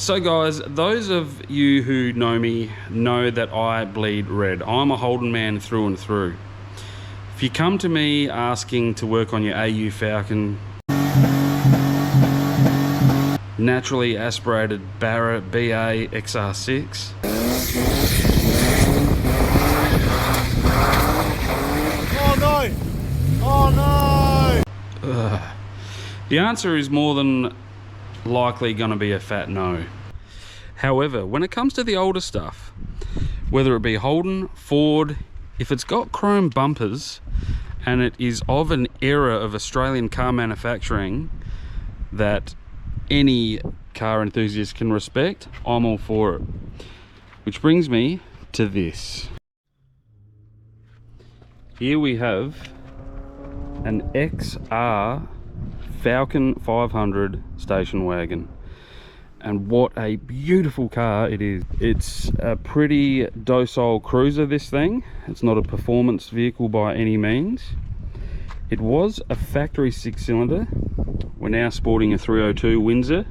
So guys, those of you who know me know that I bleed red. I'm a Holden man through and through. If you come to me asking to work on your AU Falcon, naturally aspirated Barra BA XR6, oh no! Oh no! the answer is more than likely going to be a fat no. However, when it comes to the older stuff, whether it be Holden, Ford, if it's got chrome bumpers and it is of an era of Australian car manufacturing that any car enthusiast can respect, I'm all for it. Which brings me to this. Here we have an XR Falcon 500 station wagon, and what a beautiful car it is. It's a pretty docile cruiser, this thing. It's not a performance vehicle by any means. It was a factory 6-cylinder. We're now sporting a 302 Windsor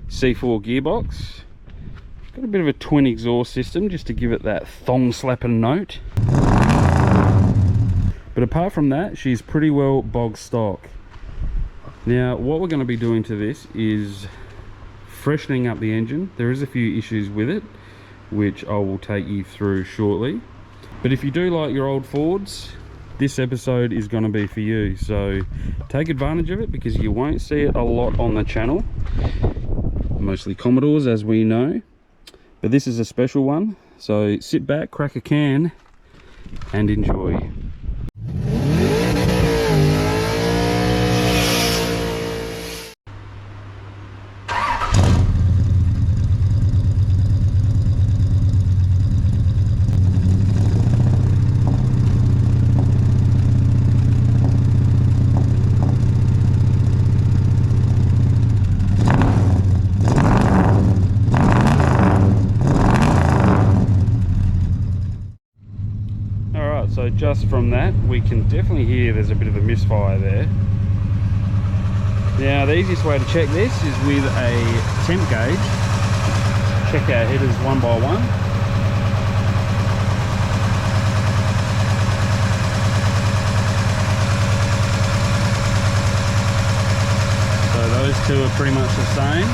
C4 gearbox. Got a bit of a twin exhaust system just to give it that thong slapping note, but apart from that, she's pretty well bog stock. Now, what we're going to be doing to this is freshening up the engine. There is a few issues with it, which I will take you through shortly. But if you do like your old Fords, this episode is going to be for you. So take advantage of it, because you won't see it a lot on the channel. Mostly Commodores, as we know. But this is a special one. So sit back, crack a can, and enjoy. So just from that, we can definitely hear there's a bit of a misfire there. Now, the easiest way to check this is with a temp gauge. Check our headers one by one. So those two are pretty much the same.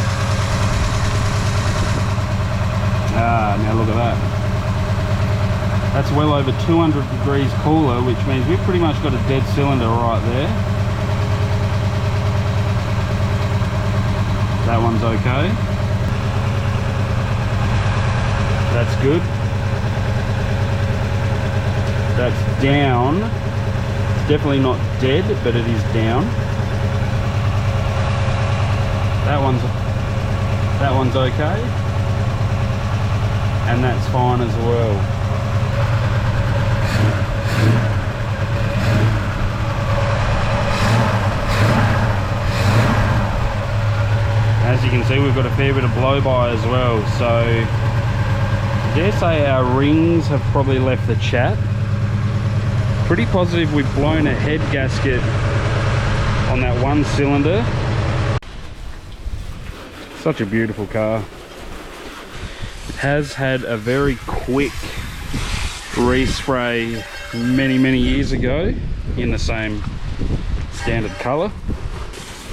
Now look at that. That's well over 200 degrees cooler, which means we've pretty much got a dead cylinder right there. That one's okay. That's good. That's down. It's definitely not dead, but it is down. That one's okay. And that's fine as well. As you can see, we've got a fair bit of blow-by as well, so I dare say our rings have probably left the chat. Pretty positive we've blown a head gasket on that one cylinder. Such a beautiful car. It has had a very quick respray many years ago in the same standard colour.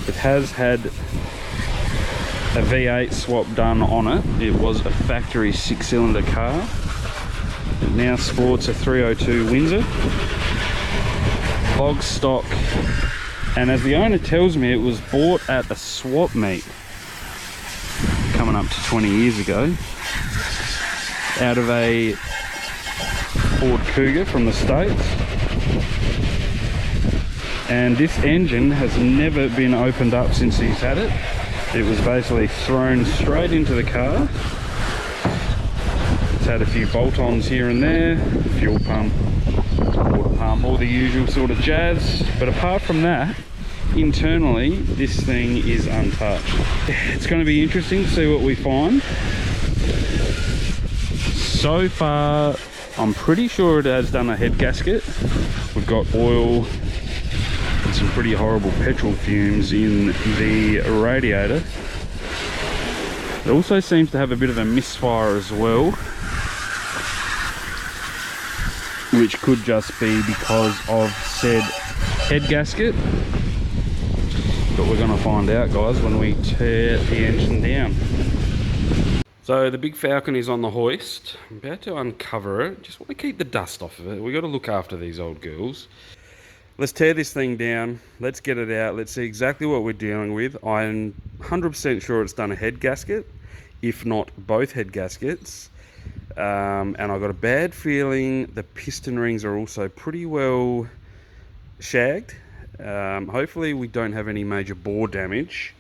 It has had a V8 swap done on it. It was a factory 6-cylinder car. It now sports a 302 Windsor, bog stock, and as the owner tells me, it was bought at a swap meet coming up to 20 years ago out of a Ford Cougar from the States. And this engine has never been opened up since he's had it. It was basically thrown straight into the car. It's had a few bolt-ons here and there, fuel pump, water pump, all the usual sort of jazz. But apart from that, internally, this thing is untouched. It's going to be interesting to see what we find. So far, I'm pretty sure it has done a head gasket. We've got oil and some pretty horrible petrol fumes in the radiator. It also seems to have a bit of a misfire as well, which could just be because of said head gasket. But we're going to find out, guys, when we tear the engine down. So the big Falcon is on the hoist. I'm about to uncover it. Just want to keep the dust off of it. We've got to look after these old girls. Let's tear this thing down. Let's get it out. Let's see exactly what we're dealing with. I'm 100% sure it's done a head gasket, if not both head gaskets. And I've got a bad feeling the piston rings are also pretty well shagged. Hopefully we don't have any major bore damage.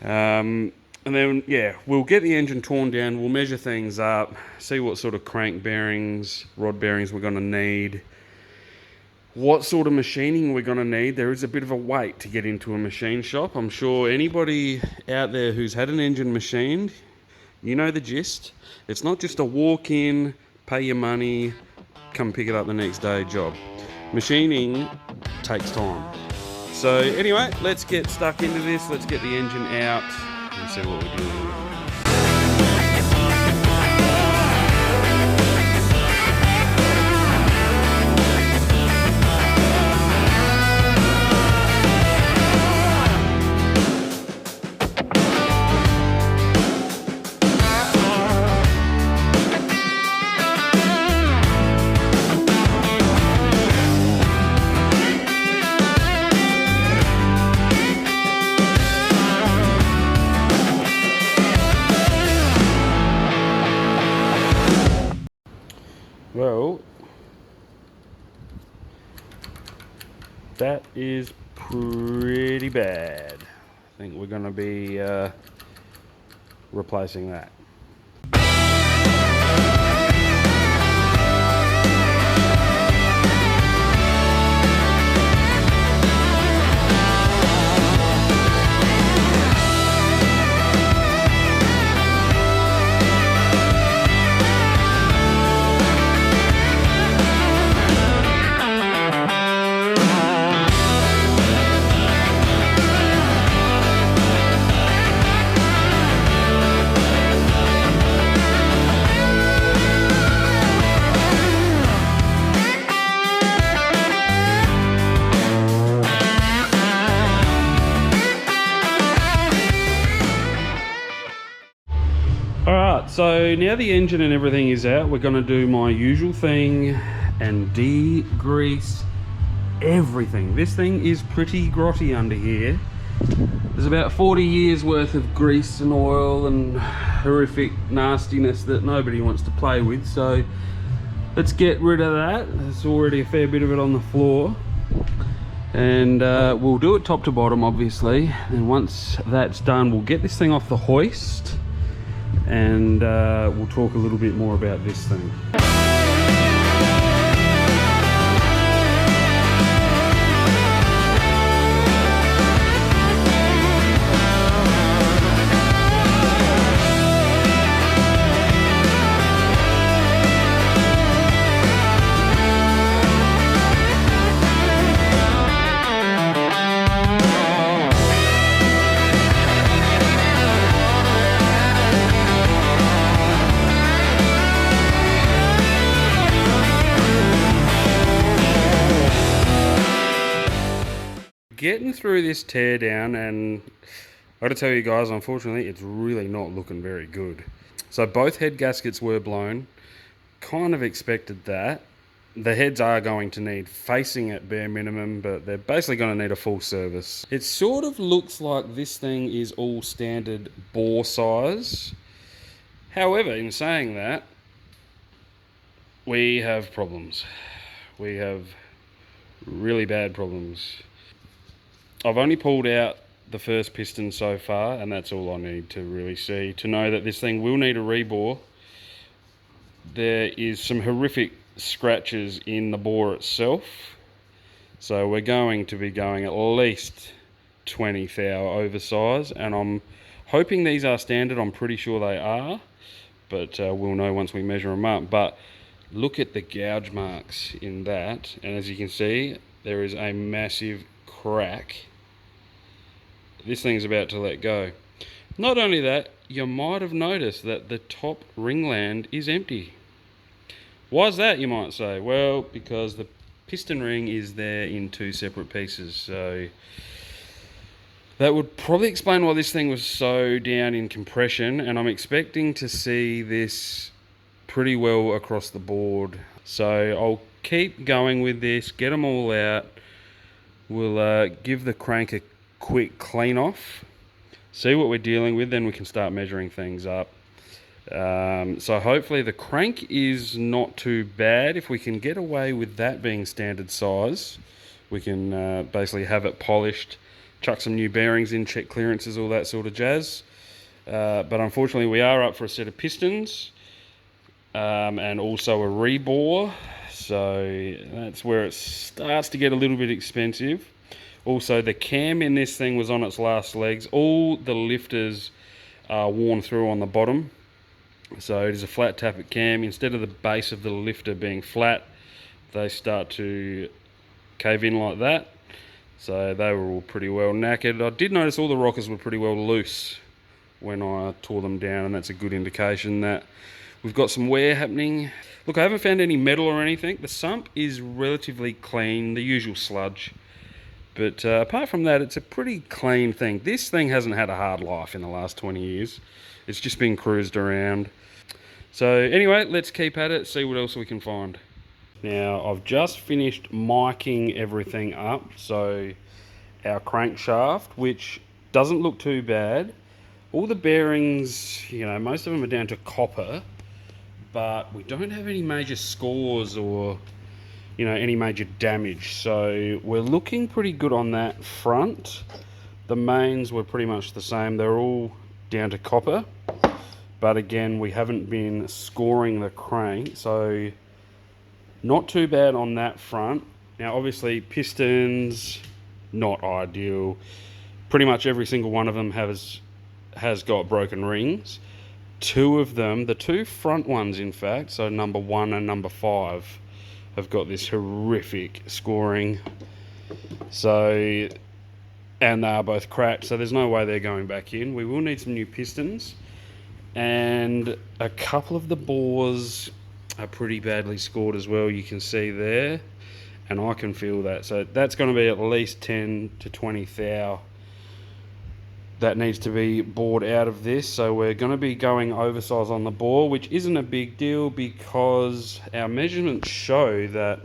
And then, yeah, we'll get the engine torn down. We'll measure things up, see what sort of crank bearings, rod bearings we're going to need, what sort of machining we're going to need. There is a bit of a wait to get into a machine shop. I'm sure anybody out there who's had an engine machined, you know the gist. It's not just a walk in, pay your money, come pick it up the next day job. Machining takes time. So anyway, let's get stuck into this. Let's get the engine out and see what we're doing. Well, that is pretty bad. I think we're going to be replacing that. Alright, so now the engine and everything is out, we're going to do my usual thing and degrease everything. This thing is pretty grotty under here. There's about 40 years worth of grease and oil and horrific nastiness that nobody wants to play with, so let's get rid of that. There's already a fair bit of it on the floor. And we'll do it top to bottom, obviously, and once that's done we'll get this thing off the hoist and we'll talk a little bit more about this thing. Getting through this teardown, and I gotta tell you guys, unfortunately it's really not looking very good. So both head gaskets were blown. Kind of expected that. The heads are going to need facing at bare minimum, but they're basically going to need a full service. It sort of looks like this thing is all standard bore size. However, in saying that, we have problems. We have really bad problems. I've only pulled out the first piston so far, and that's all I need to really see to know that this thing will need a rebore. There is some horrific scratches in the bore itself, so we're going to be going at least 20 thou oversize, and I'm hoping these are standard. I'm pretty sure they are, but we'll know once we measure them up. But look at the gouge marks in that, and as you can see, there is a massive crack. This thing's about to let go. Not only that, you might have noticed that the top ringland is empty. Why is that, you might say? Well, because the piston ring is there in two separate pieces, so that would probably explain why this thing was so down in compression, and I'm expecting to see this pretty well across the board. So I'll keep going with this, get them all out. We'll give the crank a quick clean off, see what we're dealing with, then we can start measuring things up. So hopefully the crank is not too bad. If we can get away with that being standard size, we can basically have it polished, chuck some new bearings in, check clearances, all that sort of jazz. But unfortunately we are up for a set of pistons and also a rebore, so that's where it starts to get a little bit expensive. Also, the cam in this thing was on its last legs. All the lifters are worn through on the bottom, so it is a flat tappet cam. Instead of the base of the lifter being flat, they start to cave in like that. So they were all pretty well knackered. I did notice all the rockers were pretty well loose when I tore them down, and that's a good indication that we've got some wear happening. Look, I haven't found any metal or anything. The sump is relatively clean, the usual sludge. But apart from that, it's a pretty clean thing. This thing hasn't had a hard life in the last 20 years. It's just been cruised around. So anyway, let's keep at it, see what else we can find. Now, I've just finished miking everything up. So our crankshaft, which doesn't look too bad. All the bearings, you know, most of them are down to copper, but we don't have any major scores or, you know, any major damage. So we're looking pretty good on that front. The mains were pretty much the same. They're all down to copper. But again, we haven't been scoring the crank, so not too bad on that front. Now, obviously, pistons, not ideal. Pretty much every single one of them has got broken rings. Two of them, the two front ones in fact, so number 1 and number 5, have got this horrific scoring. So, and they are both cracked, so there's no way they're going back in. We will need some new pistons, and a couple of the bores are pretty badly scored as well. You can see there, and I can feel that. So that's going to be at least 10 to 20 thou that needs to be bored out of this. So we're going to be going oversize on the bore, which isn't a big deal because our measurements show that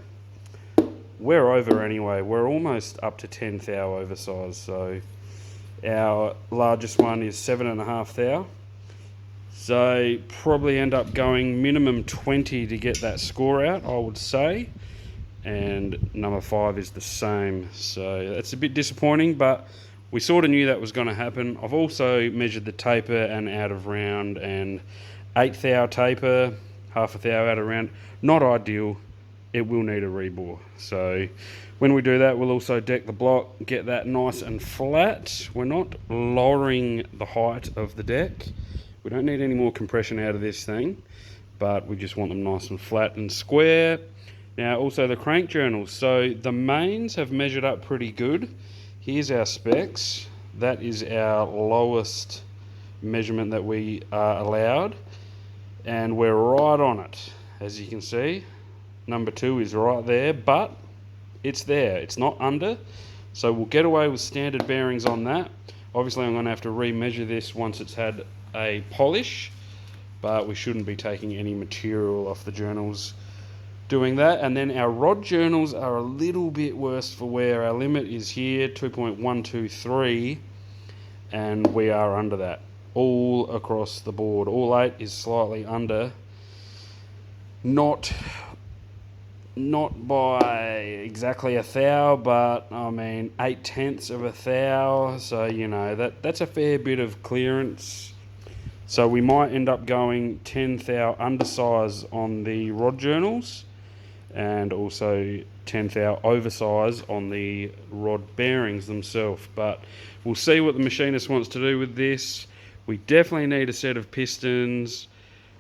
we're over anyway. We're almost up to 10 thou oversize. So our largest one is 7.5 thou. So probably end up going minimum 20 to get that score out, I would say. And number 5 is the same. So that's a bit disappointing, but we sort of knew that was going to happen. I've also measured the taper and out of round, and 8 thou taper, half a thou out of round. Not ideal. It will need a rebore. So when we do that, we'll also deck the block, get that nice and flat. We're not lowering the height of the deck. We don't need any more compression out of this thing, but we just want them nice and flat and square. Now also the crank journals. So the mains have measured up pretty good. Here's our specs. That is our lowest measurement that we are allowed, and we're right on it. As you can see, number 2 is right there, but it's there. It's not under, so we'll get away with standard bearings on that. Obviously I'm going to have to re-measure this once it's had a polish, but we shouldn't be taking any material off the journals doing that. And then our rod journals are a little bit worse for wear. Our limit is here, 2.123, and we are under that all across the board. All 8 is slightly under, not by exactly a thou, but I mean 0.8 of a thou, so you know that's a fair bit of clearance. So we might end up going 10 thou undersize on the rod journals, and also 10 thou oversize on the rod bearings themselves. But we'll see what the machinist wants to do with this. We definitely need a set of pistons.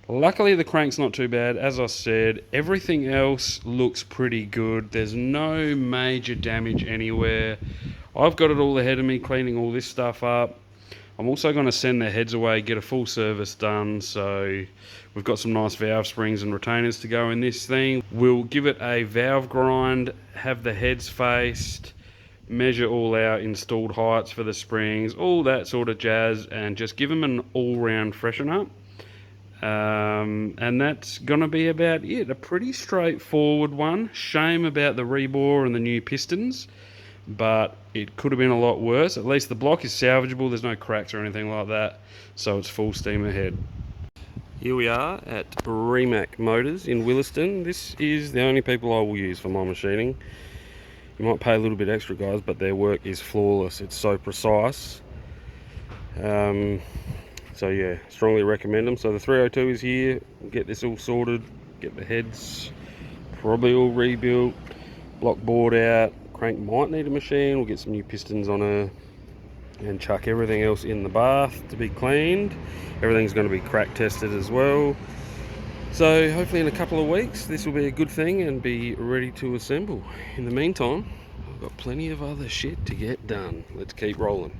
Luckily the crank's not too bad. As I said, everything else looks pretty good. There's no major damage anywhere. I've got it all ahead of me cleaning all this stuff up. I'm also going to send their heads away, get a full service done. So we've got some nice valve springs and retainers to go in this thing. We'll give it a valve grind, have the heads faced, measure all our installed heights for the springs, all that sort of jazz, and just give them an all-round freshen up. And that's gonna be about it. A pretty straightforward one. Shame about the rebore and the new pistons, but it could have been a lot worse. At least the block is salvageable, there's no cracks or anything like that, so it's full steam ahead. Here we are at Rimac Motors in Williston. This is the only people I will use for my machining. You might pay a little bit extra, guys, but their work is flawless. It's so precise. So yeah, strongly recommend them. So the 302 is here. We'll get this all sorted, get the heads probably all rebuilt, block board out, crank might need a machine. We'll get some new pistons on her and chuck everything else in the bath to be cleaned. Everything's going to be crack tested as well. So hopefully in a couple of weeks this will be a good thing and be ready to assemble. In the meantime, I've got plenty of other shit to get done. Let's keep rolling.